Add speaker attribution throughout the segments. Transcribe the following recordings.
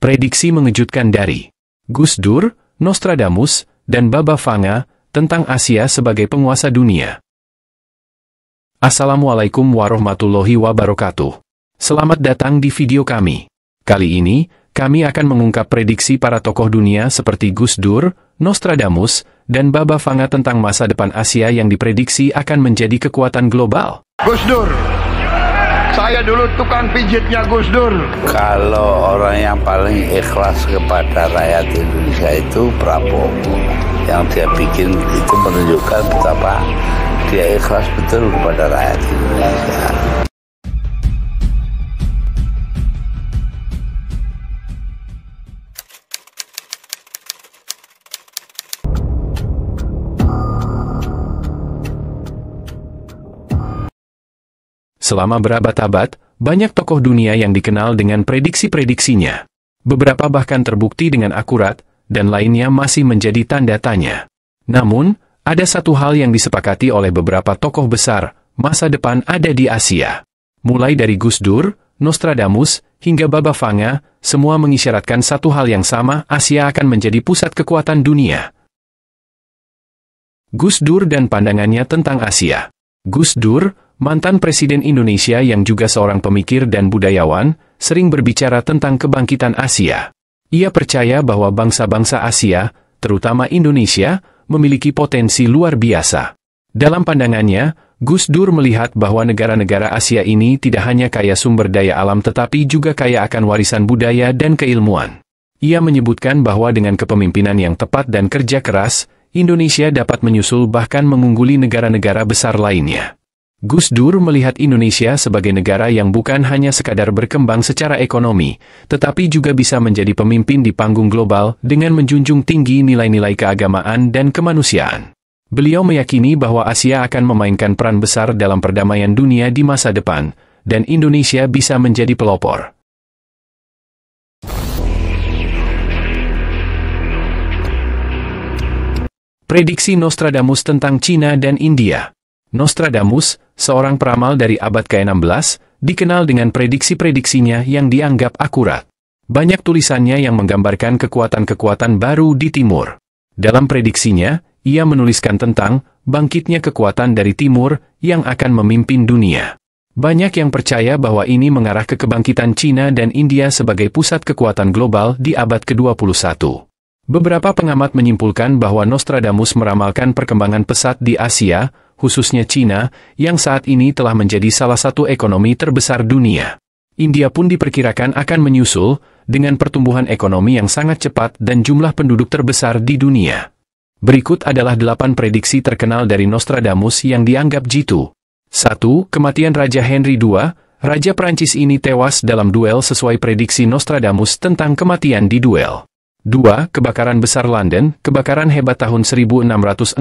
Speaker 1: Prediksi mengejutkan dari Gus Dur, Nostradamus, dan Baba Vanga tentang Asia sebagai penguasa dunia. Assalamualaikum warahmatullahi wabarakatuh. Selamat datang di video kami. Kali ini, kami akan mengungkap prediksi para tokoh dunia seperti Gus Dur, Nostradamus, dan Baba Vanga tentang masa depan Asia yang diprediksi akan menjadi kekuatan global.
Speaker 2: Gus Dur, saya dulu tukang pijitnya Gus Dur.
Speaker 3: Kalau orang yang paling ikhlas kepada rakyat Indonesia itu Prabowo. Yang dia bikin itu menunjukkan betapa dia ikhlas betul kepada rakyat Indonesia.
Speaker 1: Selama berabad-abad, banyak tokoh dunia yang dikenal dengan prediksi-prediksinya. Beberapa bahkan terbukti dengan akurat, dan lainnya masih menjadi tanda tanya. Namun, ada satu hal yang disepakati oleh beberapa tokoh besar, masa depan ada di Asia. Mulai dari Gus Dur, Nostradamus, hingga Baba Vanga, semua mengisyaratkan satu hal yang sama, Asia akan menjadi pusat kekuatan dunia. Gus Dur dan pandangannya tentang Asia. Gus Dur, mantan Presiden Indonesia yang juga seorang pemikir dan budayawan, sering berbicara tentang kebangkitan Asia. Ia percaya bahwa bangsa-bangsa Asia, terutama Indonesia, memiliki potensi luar biasa. Dalam pandangannya, Gus Dur melihat bahwa negara-negara Asia ini tidak hanya kaya sumber daya alam tetapi juga kaya akan warisan budaya dan keilmuan. Ia menyebutkan bahwa dengan kepemimpinan yang tepat dan kerja keras, Indonesia dapat menyusul bahkan mengungguli negara-negara besar lainnya. Gus Dur melihat Indonesia sebagai negara yang bukan hanya sekadar berkembang secara ekonomi, tetapi juga bisa menjadi pemimpin di panggung global dengan menjunjung tinggi nilai-nilai keagamaan dan kemanusiaan. Beliau meyakini bahwa Asia akan memainkan peran besar dalam perdamaian dunia di masa depan, dan Indonesia bisa menjadi pelopor. Prediksi Nostradamus tentang Cina dan India. Nostradamus, seorang peramal dari abad ke-16, dikenal dengan prediksi-prediksinya yang dianggap akurat. Banyak tulisannya yang menggambarkan kekuatan-kekuatan baru di timur. Dalam prediksinya, ia menuliskan tentang bangkitnya kekuatan dari timur yang akan memimpin dunia. Banyak yang percaya bahwa ini mengarah ke kebangkitan Cina dan India sebagai pusat kekuatan global di abad ke-21. Beberapa pengamat menyimpulkan bahwa Nostradamus meramalkan perkembangan pesat di Asia, khususnya Cina, yang saat ini telah menjadi salah satu ekonomi terbesar dunia. India pun diperkirakan akan menyusul, dengan pertumbuhan ekonomi yang sangat cepat dan jumlah penduduk terbesar di dunia. Berikut adalah 8 prediksi terkenal dari Nostradamus yang dianggap jitu. 1. Kematian Raja Henry II, Raja Prancis ini tewas dalam duel sesuai prediksi Nostradamus tentang kematian di duel. 2. Kebakaran besar London, kebakaran hebat tahun 1666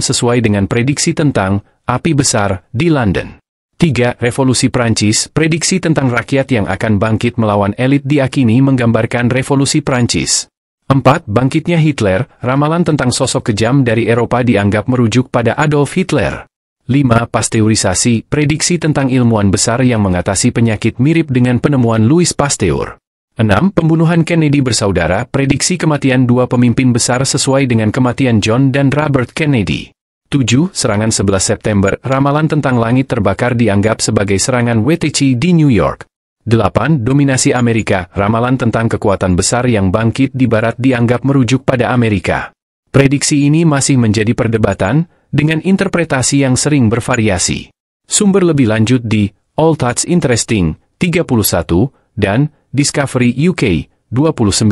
Speaker 1: sesuai dengan prediksi tentang api besar di London. 3. Revolusi Prancis, prediksi tentang rakyat yang akan bangkit melawan elit diakini menggambarkan revolusi Prancis. 4. Bangkitnya Hitler, ramalan tentang sosok kejam dari Eropa dianggap merujuk pada Adolf Hitler. 5. Pasteurisasi, prediksi tentang ilmuwan besar yang mengatasi penyakit mirip dengan penemuan Louis Pasteur. 6. Pembunuhan Kennedy bersaudara, prediksi kematian dua pemimpin besar sesuai dengan kematian John dan Robert Kennedy. 7. Serangan 11 September, ramalan tentang langit terbakar dianggap sebagai serangan WTC di New York. 8. Dominasi Amerika, ramalan tentang kekuatan besar yang bangkit di barat dianggap merujuk pada Amerika. Prediksi ini masih menjadi perdebatan, dengan interpretasi yang sering bervariasi. Sumber lebih lanjut di All That's Interesting, 31, dan Discovery UK, 29.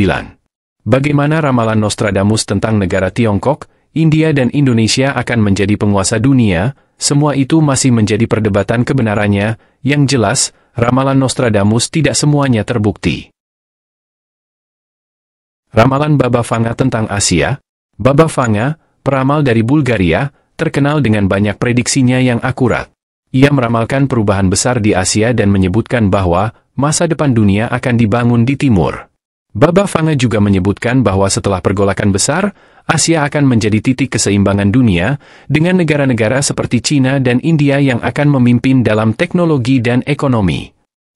Speaker 1: Bagaimana ramalan Nostradamus tentang negara Tiongkok, India dan Indonesia akan menjadi penguasa dunia, semua itu masih menjadi perdebatan kebenarannya, yang jelas, ramalan Nostradamus tidak semuanya terbukti. Ramalan Baba Vanga tentang Asia. Baba Vanga, peramal dari Bulgaria, terkenal dengan banyak prediksinya yang akurat. Ia meramalkan perubahan besar di Asia dan menyebutkan bahwa masa depan dunia akan dibangun di timur. Baba Vanga juga menyebutkan bahwa setelah pergolakan besar, Asia akan menjadi titik keseimbangan dunia, dengan negara-negara seperti Cina dan India yang akan memimpin dalam teknologi dan ekonomi.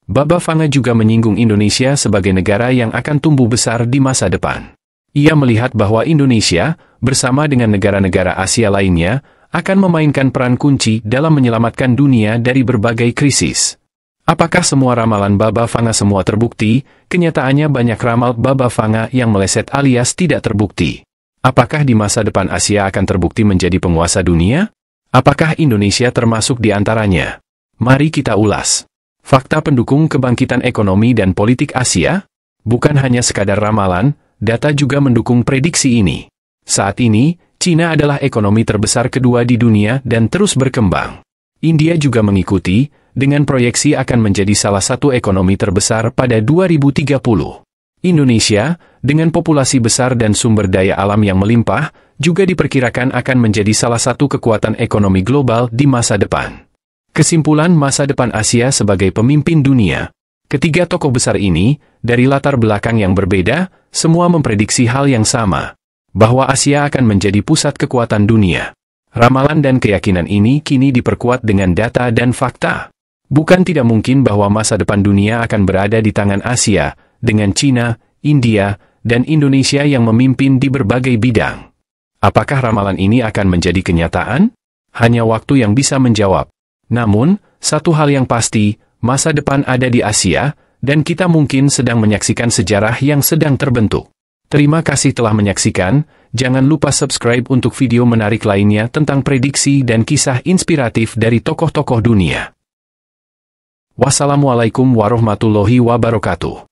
Speaker 1: Baba Vanga juga menyinggung Indonesia sebagai negara yang akan tumbuh besar di masa depan. Ia melihat bahwa Indonesia, bersama dengan negara-negara Asia lainnya, akan memainkan peran kunci dalam menyelamatkan dunia dari berbagai krisis. Apakah semua ramalan Baba Vanga semua terbukti? Kenyataannya banyak ramal Baba Vanga yang meleset alias tidak terbukti. Apakah di masa depan Asia akan terbukti menjadi penguasa dunia? Apakah Indonesia termasuk di antaranya? Mari kita ulas. Fakta pendukung kebangkitan ekonomi dan politik Asia? Bukan hanya sekadar ramalan, data juga mendukung prediksi ini. Saat ini, Cina adalah ekonomi terbesar kedua di dunia dan terus berkembang. India juga mengikuti, dengan proyeksi akan menjadi salah satu ekonomi terbesar pada 2030. Indonesia, dengan populasi besar dan sumber daya alam yang melimpah, juga diperkirakan akan menjadi salah satu kekuatan ekonomi global di masa depan. Kesimpulan masa depan Asia sebagai pemimpin dunia. Ketiga tokoh besar ini, dari latar belakang yang berbeda, semua memprediksi hal yang sama, bahwa Asia akan menjadi pusat kekuatan dunia. Ramalan dan keyakinan ini kini diperkuat dengan data dan fakta. Bukan tidak mungkin bahwa masa depan dunia akan berada di tangan Asia, dengan Cina, India, dan Indonesia yang memimpin di berbagai bidang. Apakah ramalan ini akan menjadi kenyataan? Hanya waktu yang bisa menjawab. Namun, satu hal yang pasti, masa depan ada di Asia, dan kita mungkin sedang menyaksikan sejarah yang sedang terbentuk. Terima kasih telah menyaksikan, jangan lupa subscribe untuk video menarik lainnya tentang prediksi dan kisah inspiratif dari tokoh-tokoh dunia. Wassalamualaikum warahmatullahi wabarakatuh.